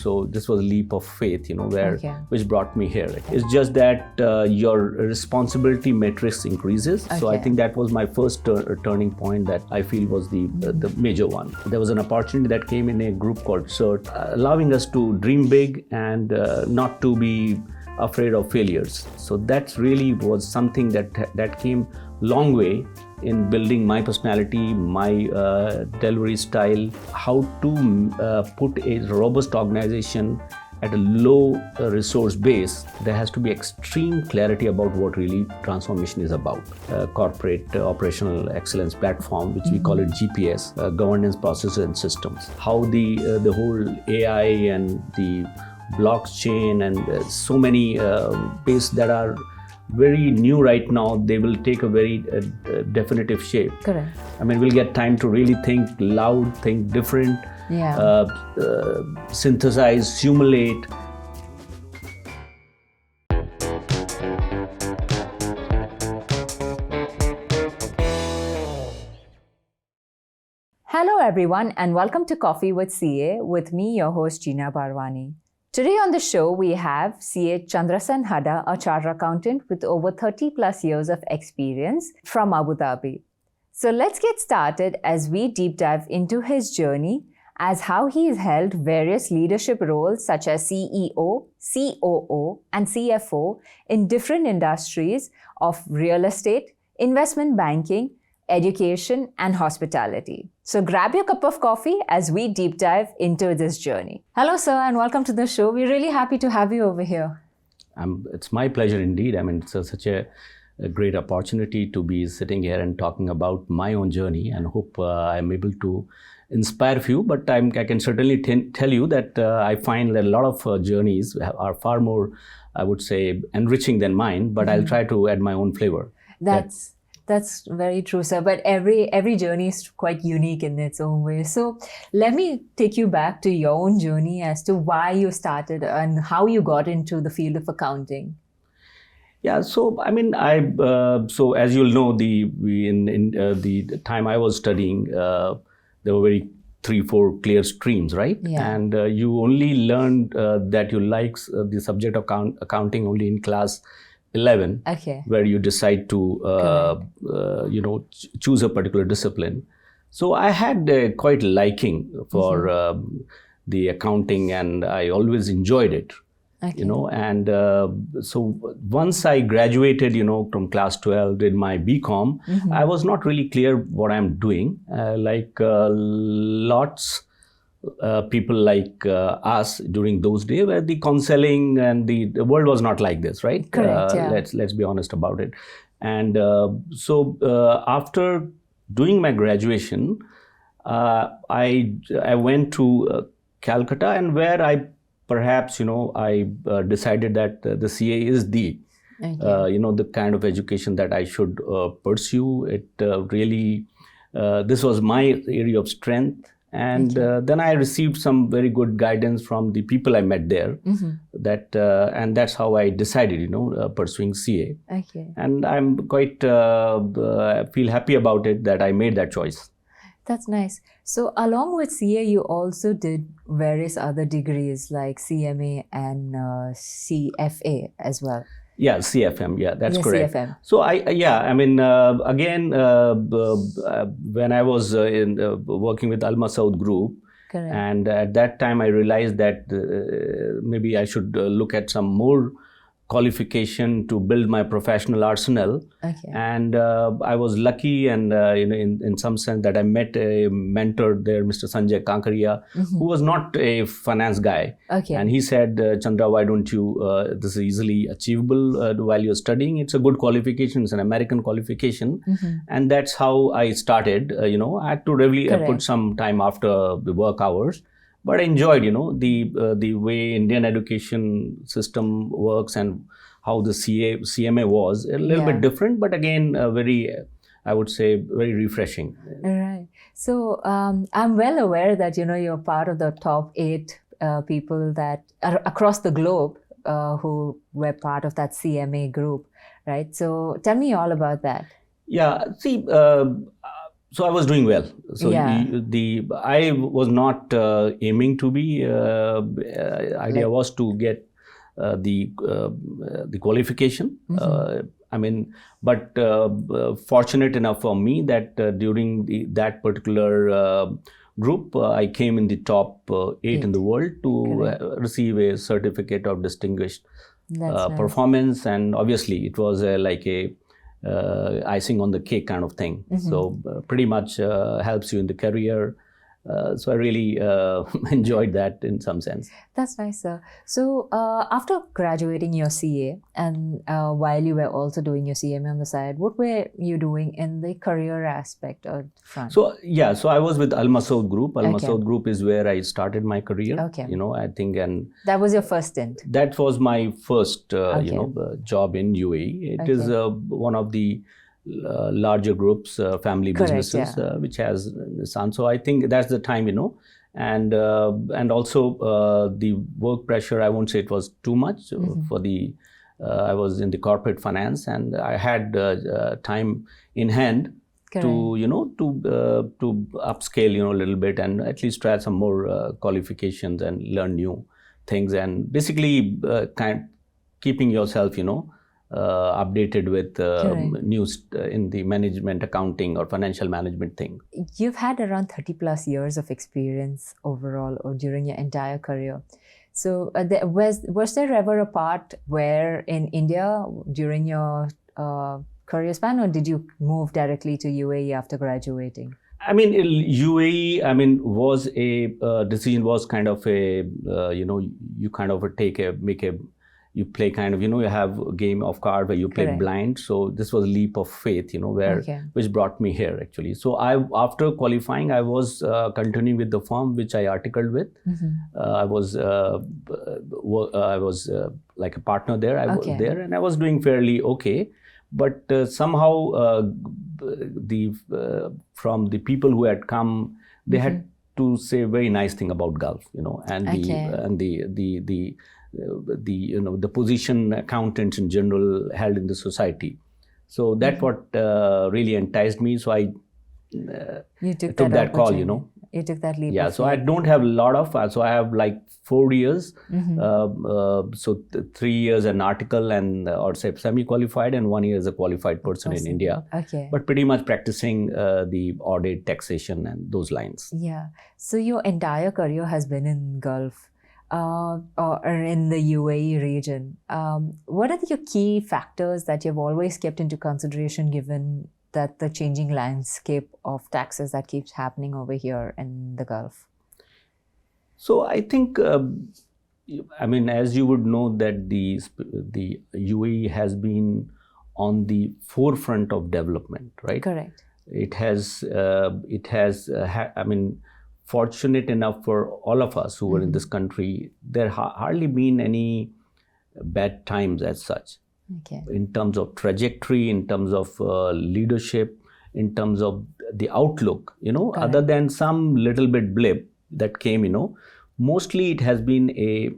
So this was a leap of faith, Okay. which brought me here. It's just that your responsibility matrix increases. So I Okay. think that was my first turning point that I feel was the major one. There was an opportunity that came in a group called CERT, allowing us to dream big and not to be afraid of failures. So that really was something that came long way in building my personality, my delivery style, how to put a robust organization at a low resource base. There has to be extreme clarity about what really transformation is about. Corporate operational excellence platform, which we call it GPS, governance processes and systems. How the whole AI and the blockchain and so many space that are very new right now, they will take a very definitive shape. Correct. I mean, we'll get time to really think loud, think different, synthesize, simulate. Hello everyone and welcome to Coffee with CA with me, your host Geena Bharwani. Today on the show, we have CA Chandra Sen Hada, a chartered accountant with over 30 plus years of experience from Abu Dhabi. So let's get started as we deep dive into his journey as how he has held various leadership roles such as CEO, COO, and CFO in different industries of real estate, investment banking, education, and hospitality. So grab your cup of coffee as we deep dive into this journey. Hello, sir, and welcome to the show. We're really happy to have you over here. It's my pleasure indeed. I mean, it's such a great opportunity to be sitting here and talking about my own journey, and hope I'm able to inspire a few. But I can certainly tell you that I find that a lot of journeys are far more, I would say, enriching than mine, but I'll try to add my own flavor. That's very true, sir. But every journey is quite unique in its own way. So let me take you back to your own journey as to why you started and how you got into the field of accounting. Yeah, so I mean, so as you'll know, in the time I was studying, there were very 3-4 clear streams, right? Yeah. And you only learned that you like the subject of accounting only in class 11, Okay. where you decide to choose a particular discipline. So I had quite liking for the accounting, and I always enjoyed it. Okay. And so once I graduated, from class 12, did my BCom, I was not really clear what I'm doing. Lots people like us during those days, where the counseling and the world was not like this, right? Correct, yeah. Let's be honest about it. And so after doing my graduation, I went to Calcutta, and where I perhaps, I decided that the CA is the kind of education that I should pursue. It really, this was my area of strength. And then I received some very good guidance from the people I met there. And that's how I decided, pursuing CA. Okay. And I'm quite feel happy about it that I made that choice. That's nice. So along with CA, you also did various other degrees like CMA and CFA as well. Yeah, CFM. Yeah, that's Yeah, correct. CFM. So again, when I was working with Al Masaud Group, Correct. and at that time I realized that maybe I should look at some more qualification to build my professional arsenal. Okay. And I was lucky, and in some sense, that I met a mentor there, Mr. Sanjay Kankaria, who was not a finance guy. Okay. And he said, Chandra, why don't you, this is easily achievable while you're studying. It's a good qualification. It's an American qualification. And that's how I started. I had to really put some time after the work hours. But I enjoyed, the way Indian education system works and how the CMA was a little bit different, but again, very, I would say, very refreshing. All right. So I'm well aware that, you're part of the top 8 people that are across the globe who were part of that CMA group, right? So tell me all about that. Yeah, see, So I was doing well. So Yeah. I was not aiming to be. Idea was to get the qualification. But fortunate enough for me that during that particular group, I came in the top 8 in the world to receive a certificate of distinguished performance, and obviously it was like a icing on the cake kind of thing. So pretty much helps you in the career. So I really enjoyed that in some sense. That's nice, sir. So after graduating your CA and while you were also doing your CMA on the side, what were you doing in the career aspect or front? So I was with Al Masood Group. Al Masood Group is where I started my career. Okay. I think, and that was your first stint. That was my first job in UAE. It is one of the larger groups, family businesses, which has son. So I think that's the time, and also the work pressure. I won't say it was too much for the. I was in the corporate finance, and I had time in hand to to upscale a little bit, and at least try some more qualifications and learn new things, and basically keeping yourself updated with news in the management, accounting, or financial management thing. You've had around 30 plus years of experience overall or during your entire career. So was there ever a part where in India during your career span, or did you move directly to UAE after graduating? I mean, UAE, was a decision, was kind of a, you kind of you play kind of, you have a game of card where you play blind. So this was a leap of faith, which brought me here actually. So after qualifying, I was continuing with the firm which I articled with. I was like a partner there. I was there, and I was doing fairly okay. But somehow from the people who had come, they had to say very nice thing about Gulf, and the position accountants in general held in the society. So that's what really enticed me. So I took that call, You took that leap. Yeah, so I don't have a lot of, so I have like 4 years. So 3 years an article and or say semi-qualified, and 1 year as a qualified person in India. But pretty much practicing the audit, taxation, and those lines. Yeah. So your entire career has been in Gulf. Or in the UAE region. What are your key factors that you've always kept into consideration given that the changing landscape of taxes that keeps happening over here in the Gulf? So I think, as you would know that the UAE has been on the forefront of development, right? Correct. It has fortunate enough for all of us who were in this country, there hardly been any bad times as such. In terms of trajectory, in terms of leadership, in terms of the outlook, other than some little bit blip that came, mostly it has been a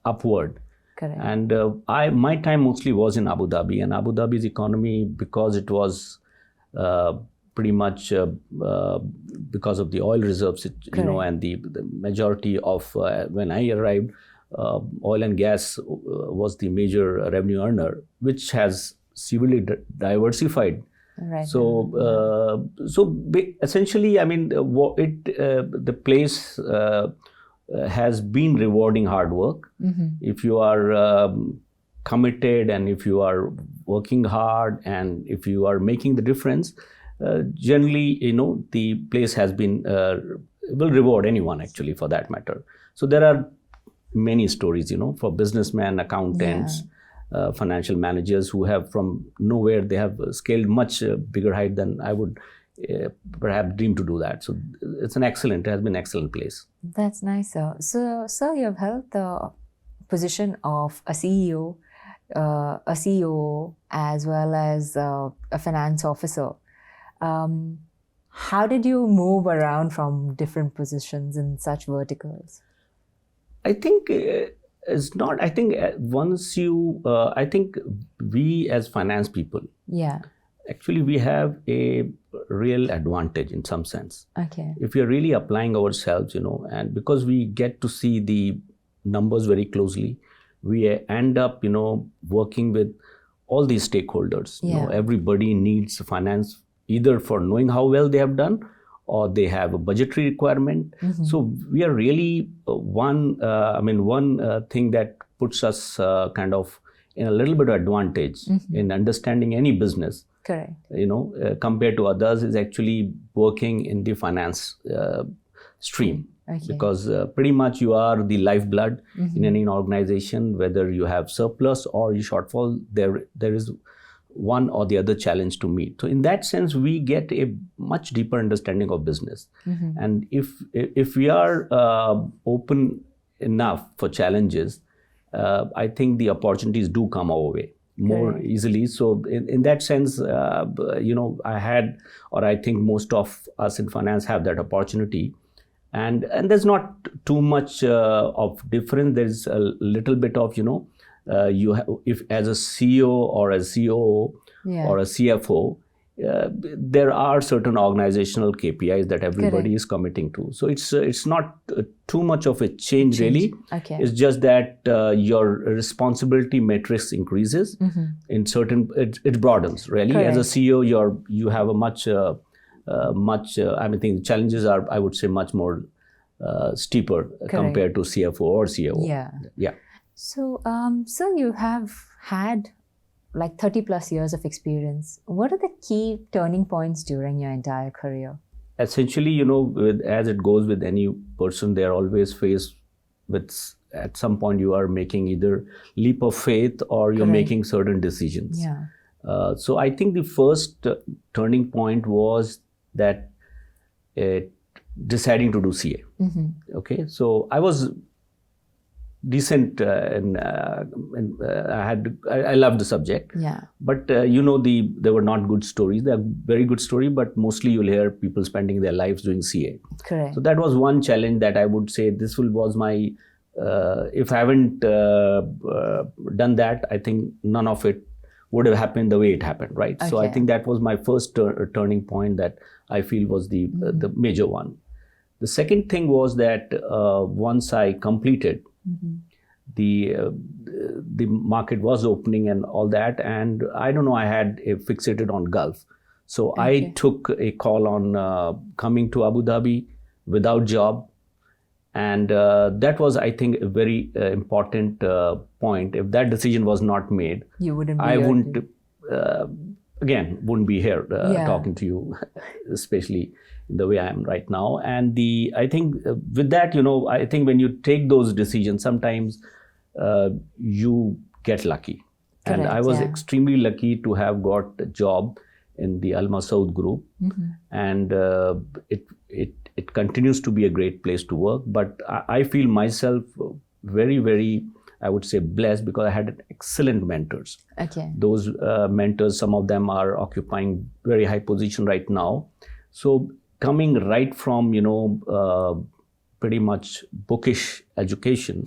upward. Correct. And my time mostly was in Abu Dhabi, and Abu Dhabi's economy, because it was pretty much because of the oil reserves, and the majority of when I arrived, oil and gas was the major revenue earner, which has severely diversified. Right. So, essentially, the place has been rewarding hard work. If you are committed, and if you are working hard, and if you are making the difference, generally, the place has been will reward anyone actually, for that matter. So there are many stories, for businessmen, accountants, financial managers who have from nowhere, they have scaled much bigger height than I would perhaps dream to do that. So it has been an excellent place. That's nice, sir. So, sir, you have held the position of a CEO, a COO, as well as a finance officer. How did you move around from different positions in such verticals? I think it's not. I think once I think we as finance people, actually we have a real advantage in some sense. Okay. If we are really applying ourselves, and because we get to see the numbers very closely, we end up, working with all these stakeholders. Everybody needs finance either for knowing how well they have done, or they have a budgetary requirement. So we are really one thing that puts us kind of in a little bit of advantage in understanding any business. Correct. Compared to others, is actually working in the finance stream. Okay. Because pretty much you are the lifeblood in any organization, whether you have surplus or you shortfall, there is one or the other challenge to meet. So in that sense, we get a much deeper understanding of business. And if we are open enough for challenges, I think the opportunities do come our way more easily. So in that sense, I had, or I think most of us in finance have that opportunity. And there's not too much of difference. There's a little bit of, if as a CEO or a COO or a CFO, there are certain organizational KPIs that everybody is committing to. So it's not too much of a change really. Okay. It's just that your responsibility matrix increases in certain. It broadens really. As a CEO, you have a much. I think the challenges are, I would say, much more steeper compared to CFO or COO. Yeah. So, you have had like 30 plus years of experience. What are the key turning points during your entire career? Essentially, as it goes with any person, they are always faced with, at some point, you are making either leap of faith or you're making certain decisions. So I think the first turning point was that deciding to do CA. Okay, so I was decent and I loved the subject. But there were not good stories. They are very good story, but mostly you'll hear people spending their lives doing CA. So that was one challenge that I would say was my. If I haven't done that, I think none of it would have happened the way it happened, right? So I think that was my first turning point that I feel was the major one. The second thing was that once I completed, the market was opening and all that, and I don't know, I had fixated on Gulf. So I took a call on coming to Abu Dhabi without job. And that was, I think, a very important point. If that decision was not made, I wouldn't be here talking to you, especially the way I am right now. And I think with that, I think when you take those decisions, sometimes you get lucky. And I was extremely lucky to have got a job in the Al Masood group. And it continues to be a great place to work. But I feel myself very, very, I would say, blessed because I had excellent mentors. Those mentors, some of them are occupying very high position right now. So coming right from, pretty much bookish education,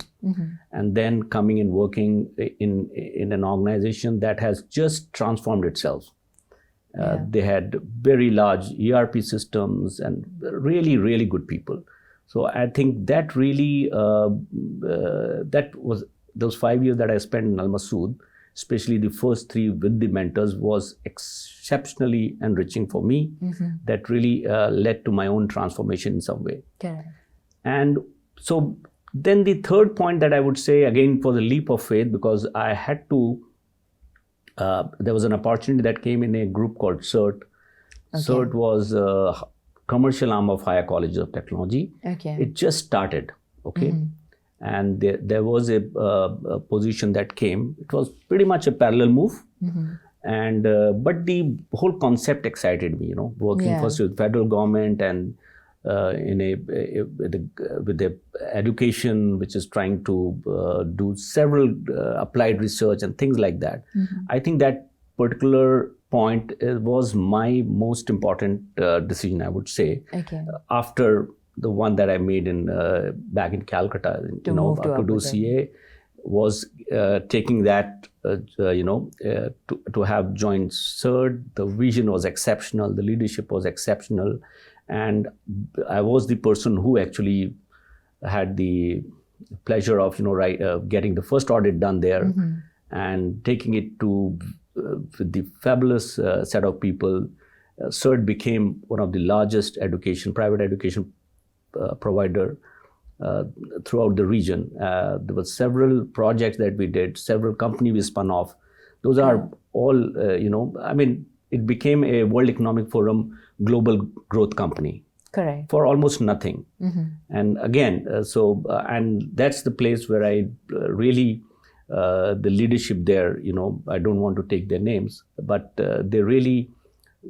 and then coming and working in an organization that has just transformed itself. They had very large ERP systems and really, really good people. So I think that really, that was those 5 years that I spent in Al Masood, especially the first 3 with the mentors, was exceptionally enriching for me. That really led to my own transformation in some way. And so then the third point that I would say, again, for the leap of faith, because I had to, there was an opportunity that came in a group called CERT. CERT was a commercial arm of Higher College of Technology. It just started, and there was a position that came. It was pretty much a parallel move, and but the whole concept excited me. Working first with federal government and with the education, which is trying to do several applied research and things like that. I think that particular point was my most important decision, I would say, after the one that I made in back in Calcutta, to do CA, was taking that, to have joined CERT, the vision was exceptional, the leadership was exceptional, and I was the person who actually had the pleasure of getting the first audit done there, and taking it to with the fabulous set of people. CERT became one of the largest private education provider throughout the region. There were several projects that we did, several companies we spun off. Those are all, it became a World Economic Forum global growth company. Correct. For almost nothing. And again, and that's the place where I really, the leadership there, I don't want to take their names, but they really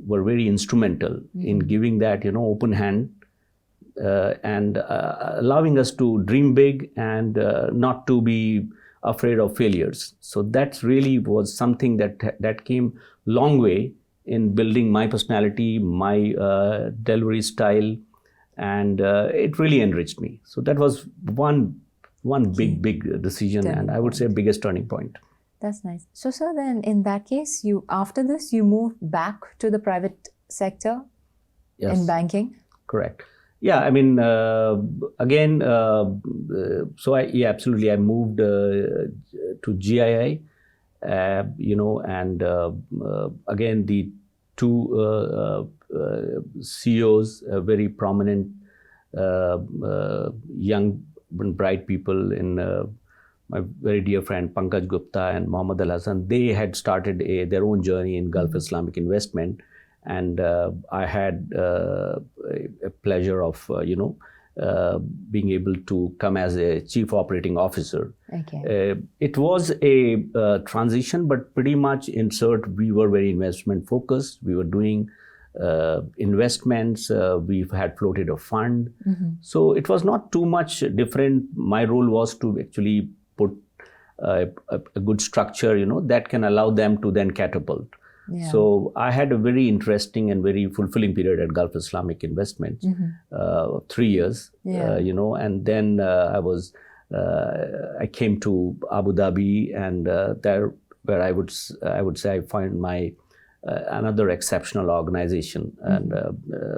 were very instrumental in giving that, open hand, and allowing us to dream big and not to be afraid of failures. So that really was something that came long way in building my personality, my delivery style, and it really enriched me. So that was one big decision, and I would say biggest turning point. That's nice. So, sir, then in that case, after this, you moved back to the private sector in banking? Correct. Yeah, I mean, again, absolutely. I moved to GII, and again, the two CEOs, very prominent young and bright people in my very dear friend Pankaj Gupta and Mohammad Al Hassan. They had started their own journey in Gulf Islamic investment. And I had a pleasure of, being able to come as a chief operating officer. Okay. It was a transition, but pretty much in CERT, we were very investment focused. We were doing investments. We've had floated a fund. So it was not too much different. My role was to actually put a good structure, that can allow them to then catapult. Yeah. So I had a very interesting and very fulfilling period at Gulf Islamic Investments, 3 years, and then I came to Abu Dhabi, and there where I would say I find my another exceptional organization and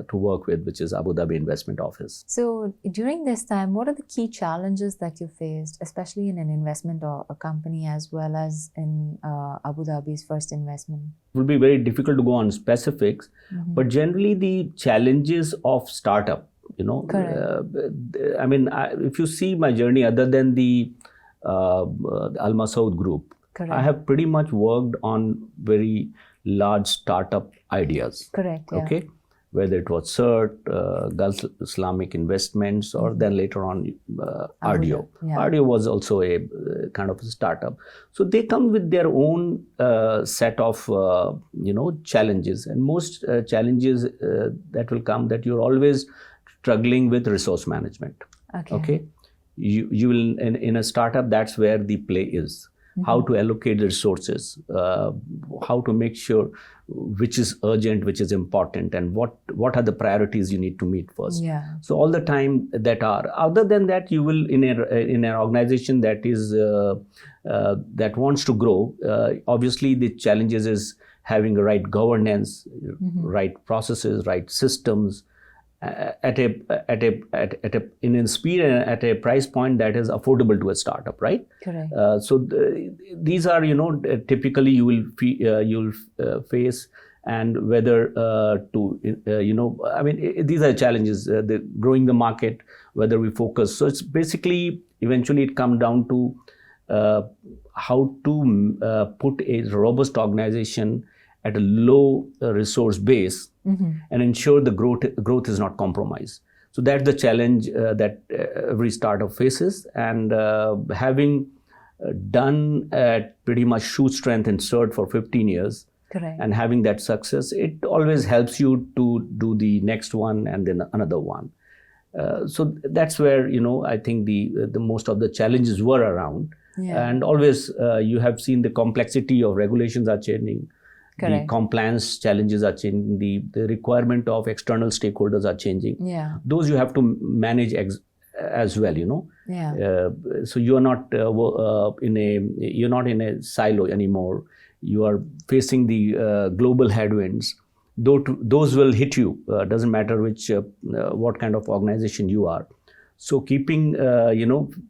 to work with, which is Abu Dhabi Investment Office. So during this time, what are the key challenges that you faced, especially in an investment or a company as well as in Abu Dhabi's first investment? It would be very difficult to go on specifics, but generally the challenges of startup, if you see my journey, other than the Al Masoud group, correct, I have pretty much worked on very large startup ideas. Correct. Yeah. Okay, whether it was CERT, Gulf Islamic Investments, or then later on RDO. Yeah. RDO was also a kind of a startup. So they come with their own set of challenges, and most challenges that will come, that you're always struggling with resource management. Okay, you will in a startup, that's where the play is. How to allocate the resources, how to make sure which is urgent, which is important, and what are the priorities you need to meet first. Yeah. So all the time that are. Other than that, you will in an organization that is that wants to grow. Obviously, the challenges is having the right governance, right processes, right systems, at a speed and at a price point that is affordable to a startup, right? Correct. These are typically you will face, and whether these are challenges. Growing the market, whether we focus. So it's basically eventually it comes down to how to put a robust organization at a low resource base and ensure the growth is not compromised. So that's the challenge that every startup faces. And having done at pretty much shoe strength in CERT for 15 years, correct, and having that success, it always helps you to do the next one and then another one. So that's where I think the most of the challenges were around. Yeah. And always you have seen the complexity of regulations are changing. Correct. The compliance challenges are changing. The requirement of external stakeholders are changing. Yeah. Those you have to manage as well, you know. Yeah. So you are not you're not in a silo anymore. You are facing the global headwinds. Those will hit you. Doesn't matter what kind of organization you are. So keeping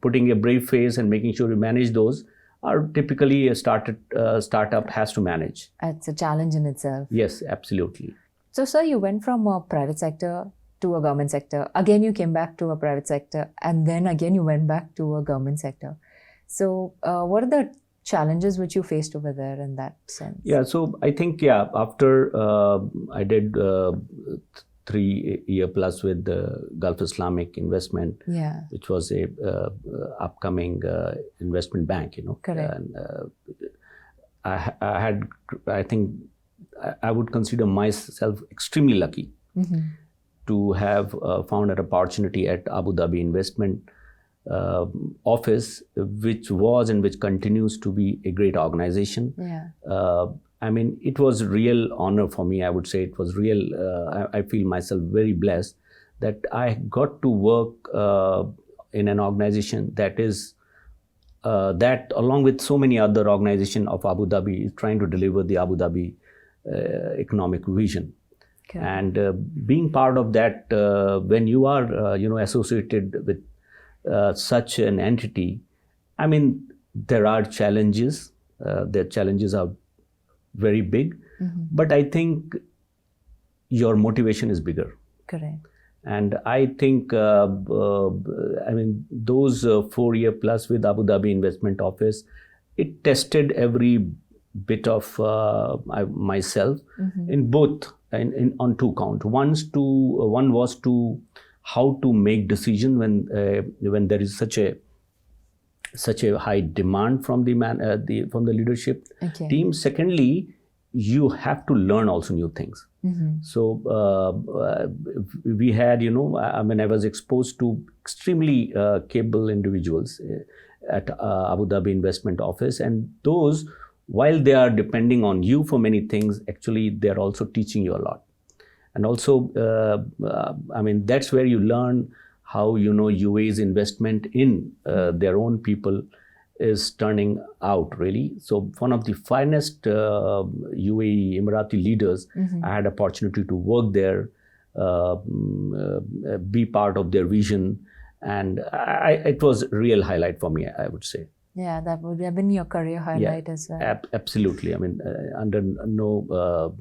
putting a brave face and making sure you manage those are typically a startup has to manage. It's a challenge in itself. Yes, absolutely. So, sir, you went from a private sector to a government sector. Again, you came back to a private sector, and then again you went back to a government sector. So, what are the challenges which you faced over there in that sense? Yeah, so I think, after I did 3 year plus with the Gulf Islamic Investment, which was a upcoming investment bank, you know. Correct. And I think I would consider myself extremely lucky to have found an opportunity at Abu Dhabi Investment Office, which was and which continues to be a great organization. Yeah. I mean, it was real honor for me. I would say it was real. I feel myself very blessed that I got to work in an organization that is that, along with so many other organizations of Abu Dhabi, is trying to deliver the Abu Dhabi economic vision. Okay. And being part of that, when you are associated with such an entity, I mean, there are challenges. The challenges are very big, but I think your motivation is bigger. Correct. And I think, I mean, those 4 year plus with Abu Dhabi Investment Office, it tested every bit of myself in both, on 2 counts. One was to how to make decision when there is such a high demand from the leadership team. Secondly, you have to learn also new things. So we had, I mean, I was exposed to extremely capable individuals at Abu Dhabi Investment Office, and those, while they are depending on you for many things, actually they're also teaching you a lot. And also, I mean, that's where you learn how, UAE's investment in their own people is turning out, really. So one of the finest UAE Emirati leaders, I had opportunity to work there, be part of their vision, and it was a real highlight for me, I would say. Yeah, that would have been your career highlight as well. Absolutely. I mean, under no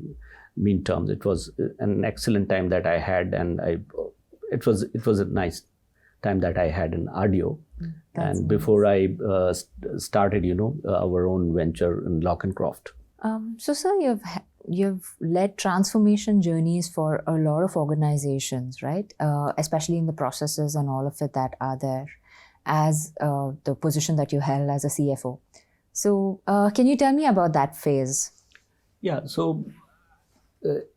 mean terms, it was an excellent time that I had, and it was a nice time that I had in RDO. That's and before I started, our own venture in Lock and Croft. So, sir, you've led transformation journeys for a lot of organizations, right? Especially in the processes and all of it that are there, as the position that you held as a CFO. So, can you tell me about that phase? Yeah. So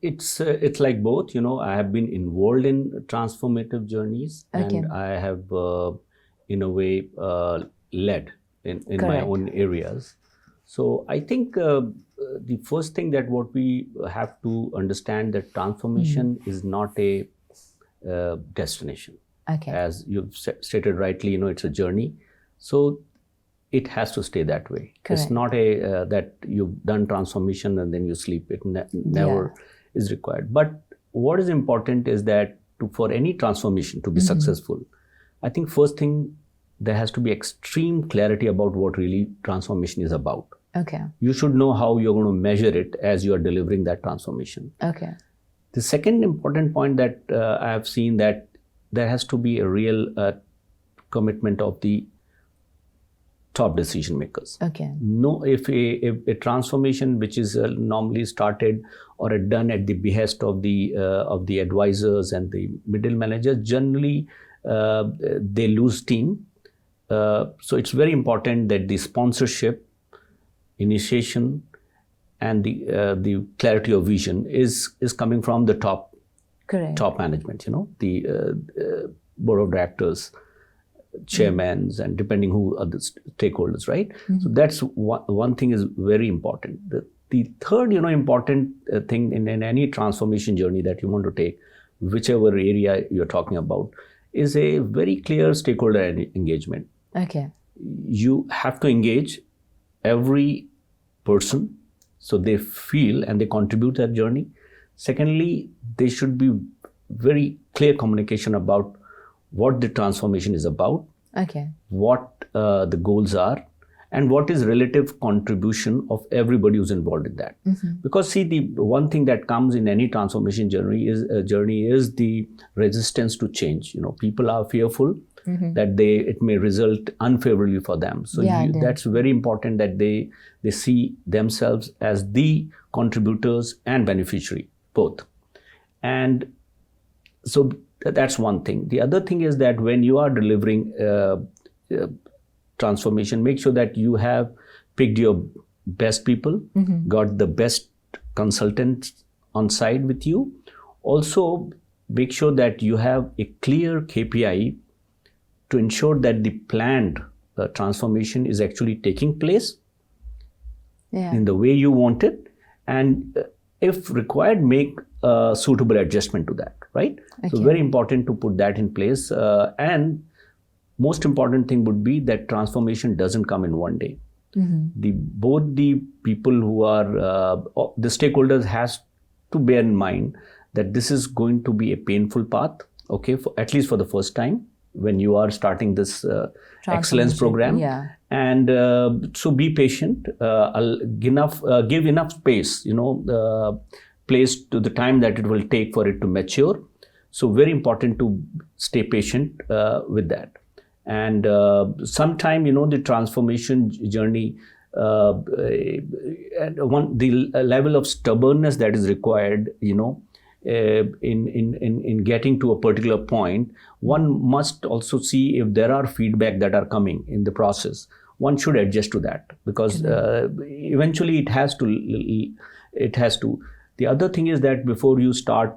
it's like both. I have been involved in transformative journeys, and I have, in a way, led in my own areas. So I think the first thing that what we have to understand, that transformation is not a destination. As you've stated rightly, it's a journey. So it has to stay that way. Correct. It's not a that you've done transformation and then you sleep. It never is required. But what is important is that for any transformation to be successful, I think first thing, there has to be extreme clarity about what really transformation is about. You should know how you're going to measure it as you are delivering that transformation. The second important point that I have seen, that there has to be a real commitment of the top decision makers. No, if a transformation which is normally started or done at the behest of the advisors and the middle managers, generally they lose steam. So it's very important that the sponsorship, initiation, and the clarity of vision is coming from the top management. The board of directors, chairmen, and depending who are the stakeholders, right? So that's one thing is very important. The third, important thing in any transformation journey that you want to take, whichever area you're talking about, is a very clear stakeholder engagement. Okay. You have to engage every person so they feel and they contribute to that journey. Secondly, there should be very clear communication about what the transformation is about, Okay. what the goals are, and what is relative contribution of everybody who's involved in that. Because see, the one thing that comes in any transformation journey is the resistance to change. People are fearful that it may result unfavorably for them. So that's very important that they see themselves as the contributors and beneficiary both. And so that's one thing. The other thing is that when you are delivering transformation, make sure that you have picked your best people, got the best consultants on site with you. Also, make sure that you have a clear KPI to ensure that the planned transformation is actually taking place in the way you want it. And if required, make a suitable adjustment to that, right? Okay. So very important to put that in place. And most important thing would be that transformation doesn't come in one day. Both the people who are, the stakeholders has to bear in mind that this is going to be a painful path, okay, at least for the first time when you are starting this excellence program. Yeah. And so be patient, give enough space, place to the time that it will take for it to mature. So very important to stay patient with that. And sometime, the transformation journey, the level of stubbornness that is required, in getting to a particular point, one must also see if there are feedback that are coming in the process. One should adjust to that because eventually it has to. The other thing is that before you start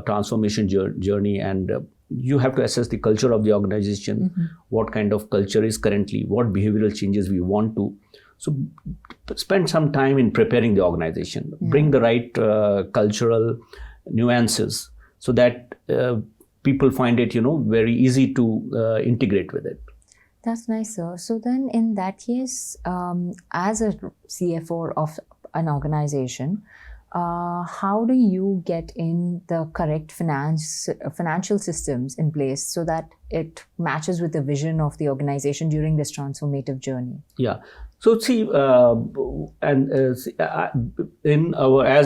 transformation journey, and you have to assess the culture of the organization, what kind of culture is currently, what behavioral changes we want to. So spend some time in preparing the organization, bring the right cultural nuances so that people find it, very easy to integrate with it. That's nice, sir. So then in that case, as a CFO of an organization, how do you get in the correct financial systems in place so that it matches with the vision of the organization during this transformative journey? Yeah. So see, as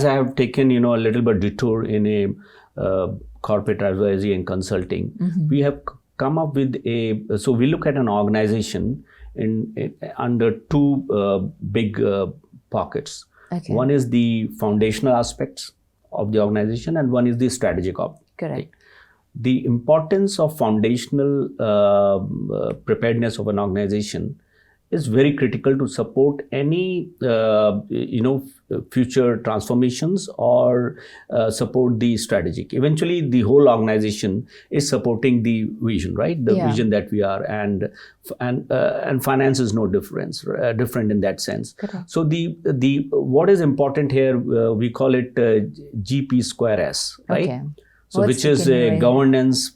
I have taken, a little bit detour in a corporate advisory and consulting, we have come up with so we look at an organization under two big pockets. Okay. One is the foundational aspects of the organization and one is the strategic object. Correct. The importance of foundational preparedness of an organization is very critical to support any future transformations or support the strategic. Eventually, the whole organization is supporting the vision, right? The vision that we are, and finance is no different in that sense. Correct. So the what is important here, we call it GP2S, right? Okay. So which is governance,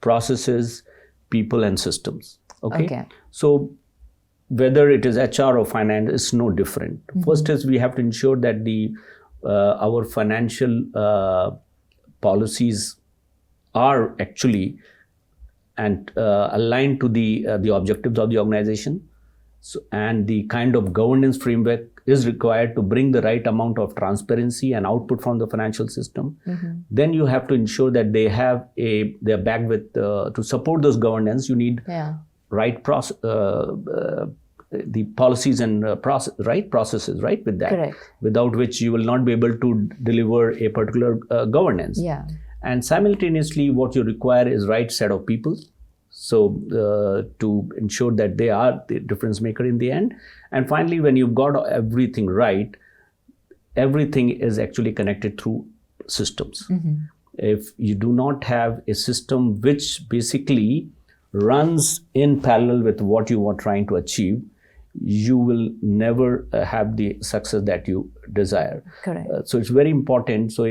processes, people and systems. Okay. So whether it is HR or finance, it's no different. First is we have to ensure that our financial policies are actually and aligned to the objectives of the organization. So, and the kind of governance framework is required to bring the right amount of transparency and output from the financial system. Then you have to ensure that they're backed with to support those governance. You need right process, the policies and right processes, right, with that. Correct. Without which you will not be able to deliver a particular governance. Yeah. And simultaneously, what you require is right set of people. So to ensure that they are the difference maker in the end. And finally, when you've got everything right, everything is actually connected through systems. If you do not have a system which basically runs in parallel with what you are trying to achieve, you will never have the success that you desire. Correct. So it's very important. So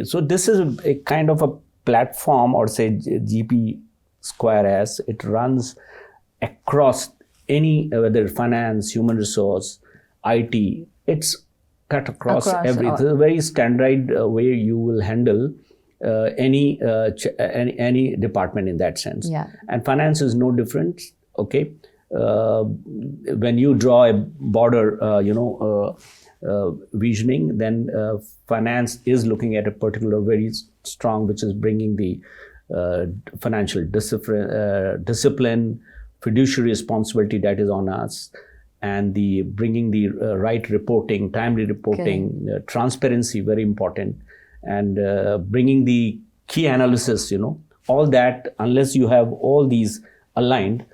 so this is a kind of a platform, or say GP Square S, it runs across any, whether finance, human resource, IT, it's cut across everything. It's a very standardized way you will handle any department in that sense. Yeah. And finance is no different. Okay, when you draw a border, visioning, then finance is looking at a particular very strong, which is bringing the financial discipline, fiduciary responsibility that is on us, and the bringing the right reporting, timely reporting, transparency, very important, and bringing the key analysis, all that. Unless you have all these aligned,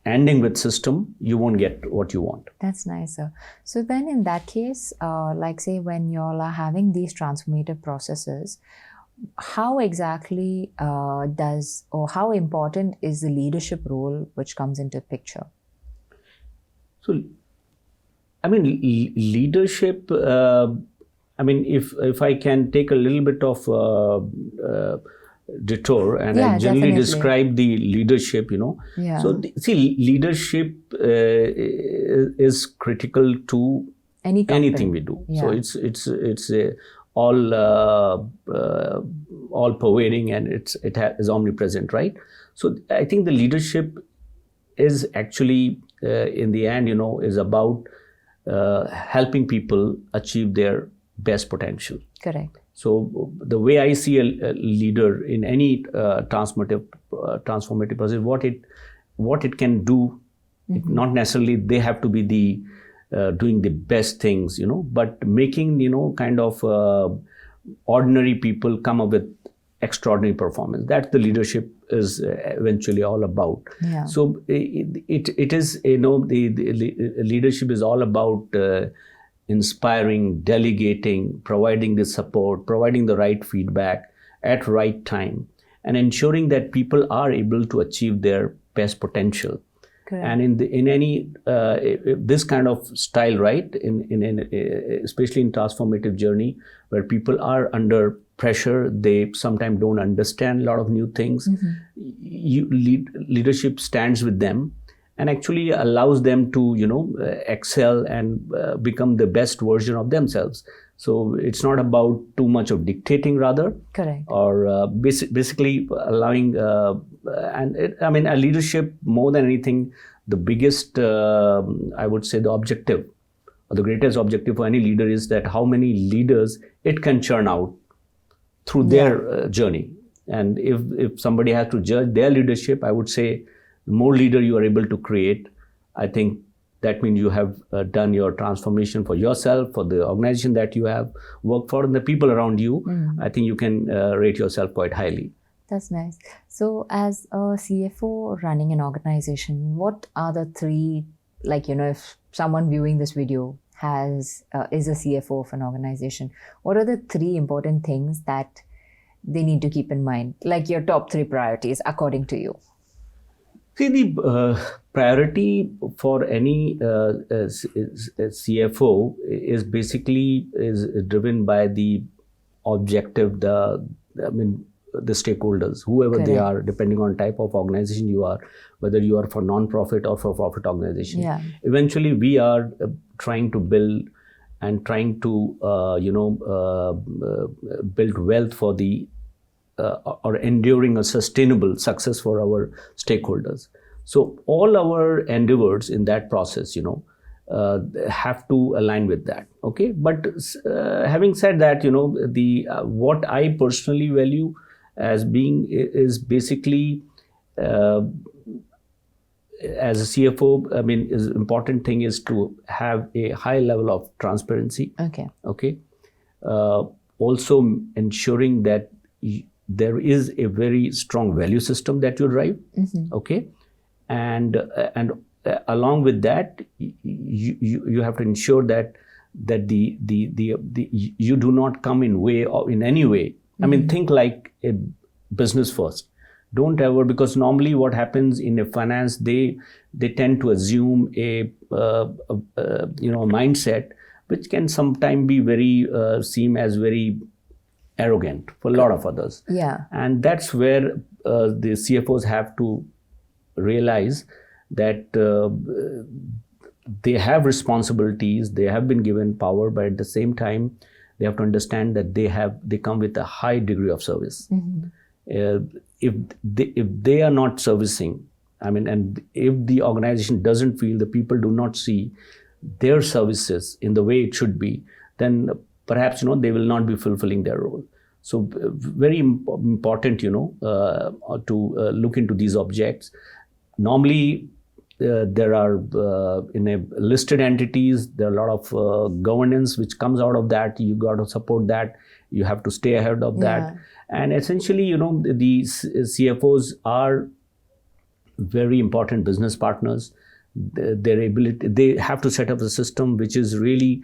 ending with system, you won't get what you want. That's nice, sir. So then in that case, like say when you all are having these transformative processes, how exactly how important is the leadership role which comes into picture? So, I mean, leadership, if I can take a little bit of detour, and I generally describe the leadership, Yeah. So, leadership is critical to anything we do. Yeah. So, it's all pervading, and it is omnipresent, right? So I think the leadership is actually in the end, is about helping people achieve their best potential. Correct. So the way I see a leader in any transformative process, what it can do, not necessarily they have to be the doing the best things, but making, kind of ordinary people come up with extraordinary performance. That's the leadership is eventually all about. Yeah. So it is, the leadership is all about inspiring, delegating, providing the support, providing the right feedback at right time, and ensuring that people are able to achieve their best potential. Correct. And in any this kind of style, right? In especially in transformative journey, where people are under pressure, they sometimes don't understand a lot of new things. Leadership stands with them and actually allows them to excel and become the best version of themselves. So it's not about too much of dictating, rather. Correct. Or basically allowing, a leadership, more than anything, the biggest, I would say, the objective, or the greatest objective for any leader is that how many leaders it can churn out through their journey. And if somebody has to judge their leadership, I would say the more leader you are able to create, I think that means you have done your transformation for yourself, for the organization that you have worked for, and the people around you. I think you can rate yourself quite highly. That's nice. So as a CFO running an organization, what are the three, if someone viewing this video is a CFO of an organization, what are the three important things that they need to keep in mind? Like your top three priorities according to you? See, the priority for any CFO is basically driven by the objective, the stakeholders, whoever Correct. they are, depending on type of organization you are, whether you are for non-profit or for profit organization. Yeah. Eventually, we are trying to build and trying to build wealth for the or enduring a sustainable success for our stakeholders. So all our endeavors in that process, have to align with that. Okay, but having said that, the what I personally value as being is basically as a CFO, is important thing is to have a high level of transparency. Okay. Okay. Also ensuring that there is a very strong value system that you drive. Okay, and along with that, you have to ensure that the you do not come in way or in any way. Think like a business first. Don't ever, because normally what happens in a finance, they tend to assume a mindset which can sometimes be very seem as very arrogant for a lot of others. Yeah. And that's where the CFOs have to realize that they have responsibilities, they have been given power, but at the same time, they have to understand that they come with a high degree of service. If they are not servicing, and if the organization doesn't feel, the people do not see their services in the way it should be, then perhaps they will not be fulfilling their role. So very important, to look into these objects. Normally, there are in a listed entities, there are a lot of governance which comes out of that. You got to support that. You have to stay ahead of that. And essentially, the CFOs are very important business partners. They have to set up a system which is really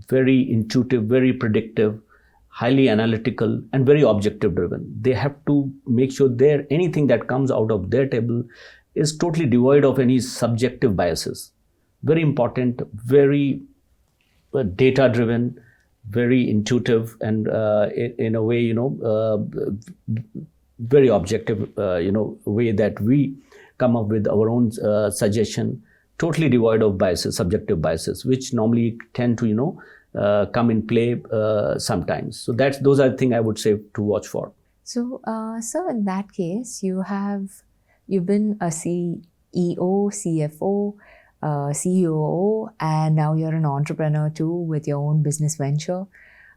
very intuitive, very predictive, highly analytical, and very objective driven. They have to make sure anything that comes out of their table is totally devoid of any subjective biases. Very important, very data driven, very intuitive, and in a way, very objective, way that we come up with our own suggestion, totally devoid of biases, subjective biases, which normally tend to, come in play sometimes. So those are the things I would say to watch for. So, sir, in that case, you've been a CEO, CFO, COO, and now you're an entrepreneur too with your own business venture.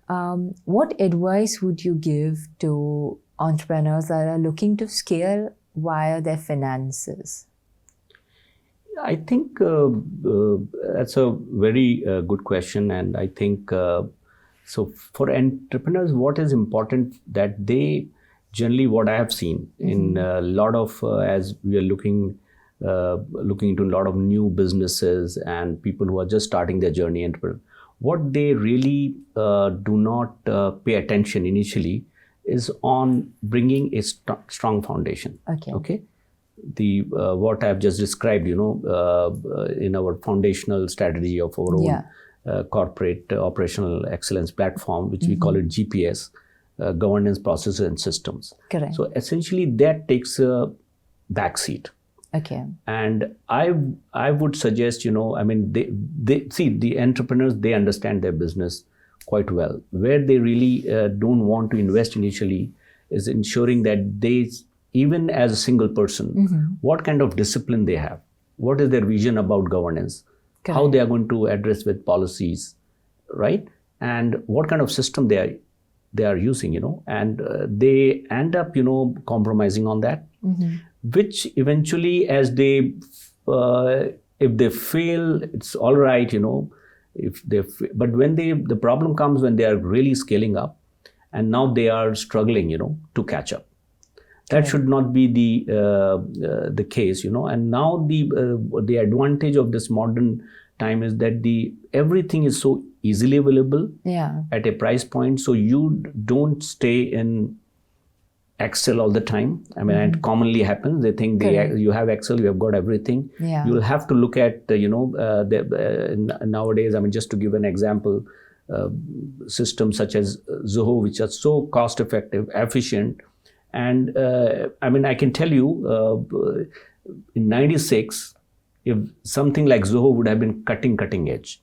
What advice would you give to entrepreneurs that are looking to scale via their finances? I think that's a very good question. And I think, so for entrepreneurs, what is important that they generally, what I have seen in a lot of, as we are looking into a lot of new businesses and people who are just starting their journey, entrepreneur, what they really do not pay attention initially is on bringing a strong foundation. Okay. The what I've just described, in our foundational strategy of our own corporate operational excellence platform, which we call it GPS, governance, processes, and systems. Correct. So essentially, that takes a backseat. Okay. And I would suggest, they see the entrepreneurs, they understand their business quite well. Where they really don't want to invest initially is ensuring that they, even as a single person, what kind of discipline they have, what is their vision about governance, how they are going to address with policies, right? And what kind of system they are using, and they end up, compromising on that, which eventually, as they, if they fail, it's all right, but when the problem comes when they are really scaling up, and now they are struggling, to catch up. That should not be the case, And now the advantage of this modern time is that everything is so easily available at a price point, so you don't stay in Excel all the time. It commonly happens. They think you have Excel, you have got everything. You'll have to look at nowadays. Just to give an example, systems such as Zoho, which are so cost effective, efficient. And I can tell you, in '96, if something like Zoho would have been cutting edge.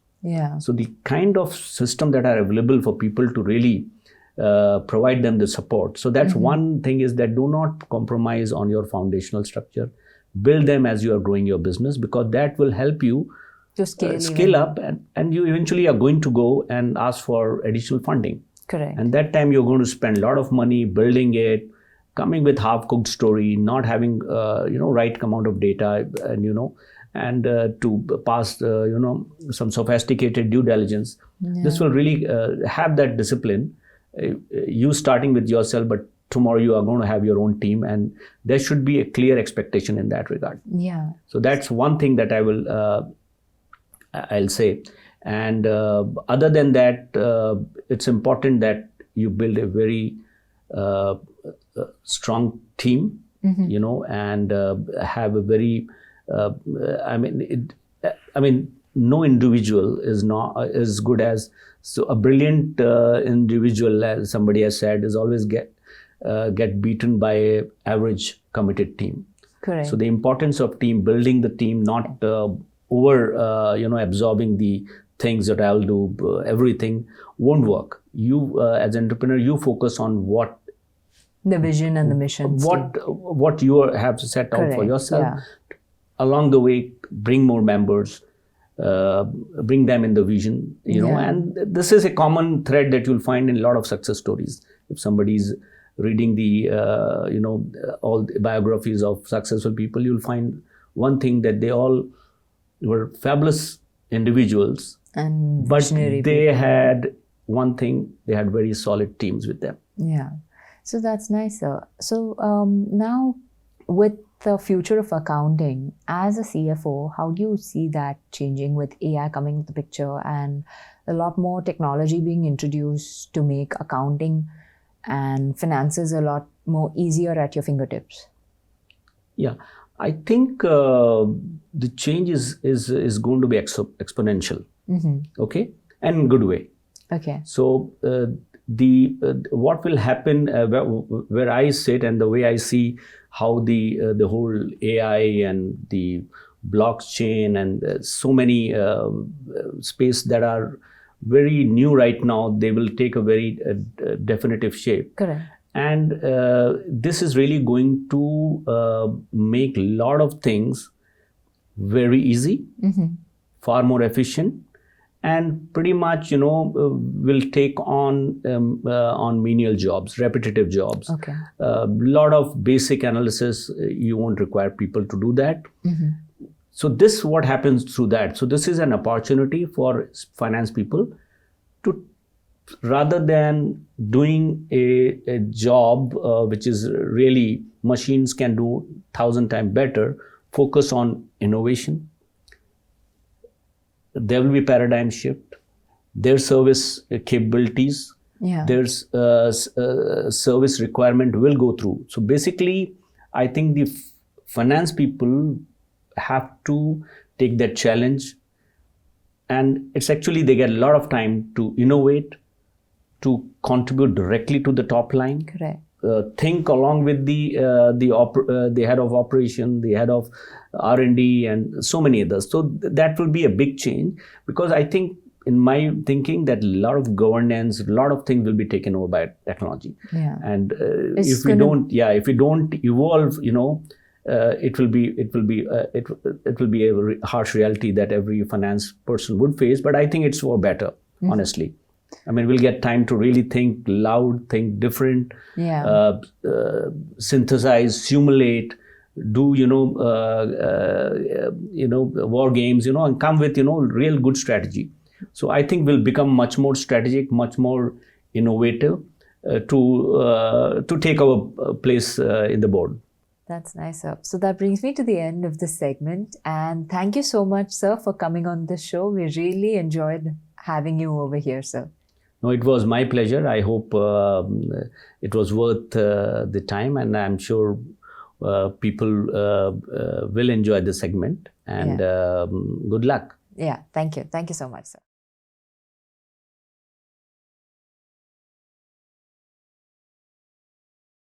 So the kind of system that are available for people to really provide them the support. So that's one thing, is that do not compromise on your foundational structure. Build them as you are growing your business, because that will help you to scale up, and you eventually are going to go and ask for additional funding. Correct. And that time you're going to spend a lot of money building it, coming with half-cooked story, not having right amount of data, and to pass some sophisticated due diligence. This will really have that discipline. You starting with yourself, but tomorrow you are going to have your own team, and there should be a clear expectation in that regard. So that's one thing that I'll say. And other than that, it's important that you build a very strong team, and have a very, no individual is not as good as, so a brilliant individual, as somebody has said, is always get beaten by a average committed team. Correct. So the importance of team, building the team, not absorbing the things that I'll do, everything won't work. You as an entrepreneur, you focus on what the vision and the mission. What you have set out Correct. for yourself. Yeah. Along the way, bring more members, bring them in the vision, and this is a common thread that you'll find in a lot of success stories. If somebody's reading the, all the biographies of successful people, you'll find one thing, that they all were fabulous individuals, and but they had one thing, they had very solid teams with them. Yeah. So that's nice, sir. So now with the future of accounting, as a CFO, how do you see that changing with AI coming into the picture and a lot more technology being introduced to make accounting and finances a lot more easier at your fingertips? Yeah, I think the change is going to be exponential. Okay, and in good way. Okay. So what will happen where I sit, and the way I see how the whole AI and the blockchain and so many space that are very new right now, they will take a very definitive shape. Correct. And this is really going to make a lot of things very easy, far more efficient, and pretty much, will take on menial jobs, repetitive jobs. Okay. A lot of basic analysis, you won't require people to do that. So this, what happens through that? So this is an opportunity for finance people to, rather than doing a job which is really machines can do 1,000 times better, focus on innovation. There will be paradigm shift. Their service capabilities, their service requirement will go through. So basically, I think the finance people have to take that challenge, and it's actually, they get a lot of time to innovate, to contribute directly to the top line. Correct. Think along with the head of operation, the head of R&D, and so many others. So that will be a big change, because I think, in my thinking, that a lot of governance, a lot of things will be taken over by technology. Yeah. And if we don't evolve, it will be a harsh reality that every finance person would face. But I think it's for better, honestly. I mean, we'll get time to really think loud, think different, synthesize, simulate, do war games, and come with real good strategy. So I think we'll become much more strategic, much more innovative to take our place in the board. That's nice, sir. So that brings me to the end of this segment, and thank you so much, sir, for coming on the show. We really enjoyed having you over here, sir. No, it was my pleasure. I hope it was worth the time, and I'm sure people will enjoy the segment. And good luck. Yeah, thank you. Thank you so much, sir.